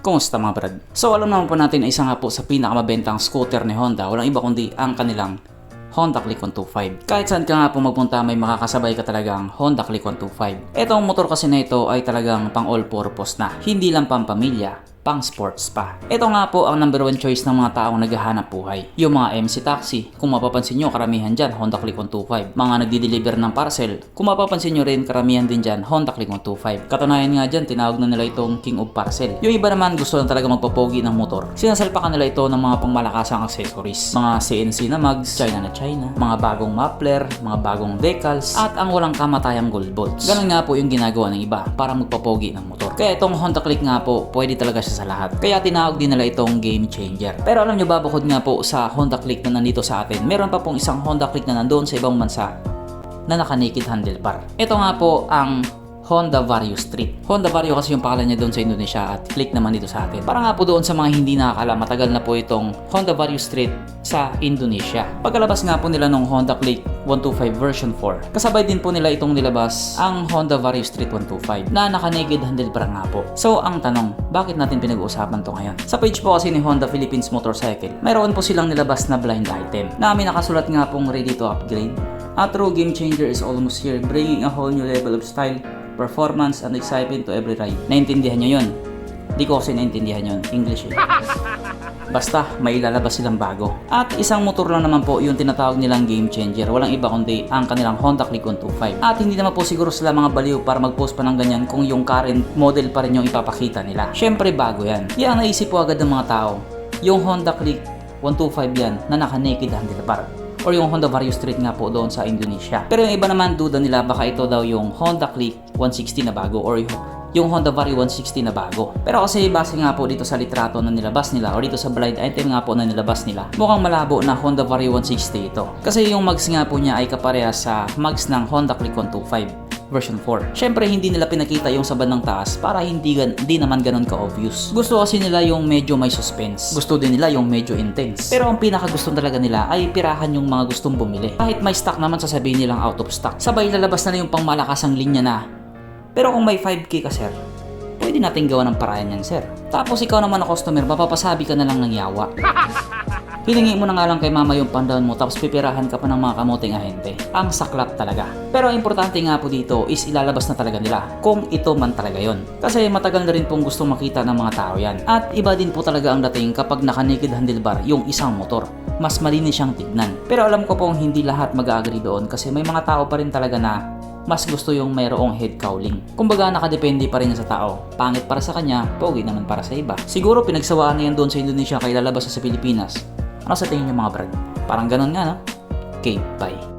Kumusta mga brad? So alam naman po natin na isa nga po sa pinakamabentang scooter ni Honda, walang iba kundi ang kanilang Honda Click 125. Kahit saan ka nga po magpunta may makakasabay ka talagang Honda Click 125. Etong motor kasi na ito ay talagang pang all purpose na, hindi lang pang pamilya, pang sports pa. Ito nga po ang number one choice ng mga taong naghahanap buhay. Yung mga MC taxi, kung mapapansin nyo karamihan dyan Honda Click 125. Mga nagdi-deliver ng parcel, kung mapapansin nyo rin karamihan din dyan Honda Click 125. Katunayan nga dyan, tinawag na nila itong King of Parcel. Yung iba naman gusto lang talaga magpapogi ng motor. Sinasalpakan nila ito ng mga pangmalakasang accessories. Mga CNC na mugs, China na China, mga bagong muffler, mga bagong decals, at ang walang kamatayang gold bolts. Ganun nga po yung ginagawa ng iba para magpapogi ng motor. Kaya itong Honda Click nga po, pwede talaga siya sa lahat. Kaya tinawag din nila itong game changer. Pero alam nyo ba, bukod nga po sa Honda Click na nandito sa atin, meron pa pong isang Honda Click na nandoon sa ibang bansa na naka-naked handlebar. Ito nga po ang Honda Vario Street. Honda Vario kasi yung pangalan niya doon sa Indonesia at Click naman dito sa atin. Para nga po doon sa mga hindi nakakala, matagal na po itong Honda Vario Street sa Indonesia. Pagkalabas nga po nila ng Honda Click 125 version 4, kasabay din po nila itong nilabas ang Honda Vario Street 125 na naka-naked handlebar nga po. So ang tanong, bakit natin pinag-uusapan to ngayon? Sa page po kasi ni Honda Philippines Motorcycle, mayroon po silang nilabas na blind item na may nakasulat nga pong ready to upgrade. A true game changer is almost here, bringing a whole new level of style, performance, and excitement to every ride. Naintindihan nyo yun? Di ko kasi naintindihan yun. English eh. Basta, may ilalabas silang bago. At isang motor lang naman po yung tinatawag nilang game changer. Walang iba kundi ang kanilang Honda Click 125. At hindi naman po siguro sila mga baliw para mag-post pa ng ganyan kung yung current model pa rin yung ipapakita nila. Syempre bago yan. Kaya ang naisip po agad ng mga tao, yung Honda Click 125 yan na naka-naked handlebar. Or yung Honda Vario Street nga po doon sa Indonesia. Pero yung iba naman duda nila baka ito daw yung Honda Click 160 na bago or yung Honda Vario 160 na bago. Pero kasi base nga po dito sa litrato na nilabas nila or dito sa blind item nga po na nilabas nila, mukhang malabo na Honda Vario 160 ito. Kasi yung mags nga po niya ay kaparehas sa mags ng Honda Click 125 version 4. Syempre hindi nila pinakita yung sa bandang taas para hindi naman ganun ka-obvious. Gusto kasi nila yung medyo may suspense. Gusto din nila yung medyo intense. Pero ang pinakagusto talaga nila ay pirahan yung mga gustong bumili. Kahit may stock naman sasabihin nilang out of stock. Sabay lalabas na yung pangmalakasang linya na. Pero kung may 5K ka sir, pwede natin gawa ng paraan yan sir. Tapos ikaw naman na customer, mapapasabi ka na lang ng yawa. Hiningi mo na nga lang kay mama yung pandown mo tapos pipirahan ka pa ng mga kamuting ahente. Ang saklap talaga. Pero ang importante nga po dito is ilalabas na talaga nila kung ito man talaga yon. Kasi matagal na rin pong gusto makita ng mga tao yan. At iba din po talaga ang dating kapag naka-naked handlebar yung isang motor. Mas malinis siyang tignan. Pero alam ko pong hindi lahat mag-agree doon kasi may mga tao pa rin talaga na mas gusto yung mayroong head cowling. Kumbaga nakadepende pa rin sa tao. Pangit para sa kanya, pogi naman para sa iba. Siguro pinagsawaan na yan doon sa Indonesia kaya lalabas sa Pilipinas. Ano sa tingin niyo mga brad? Parang ganun nga no? Okay, bye.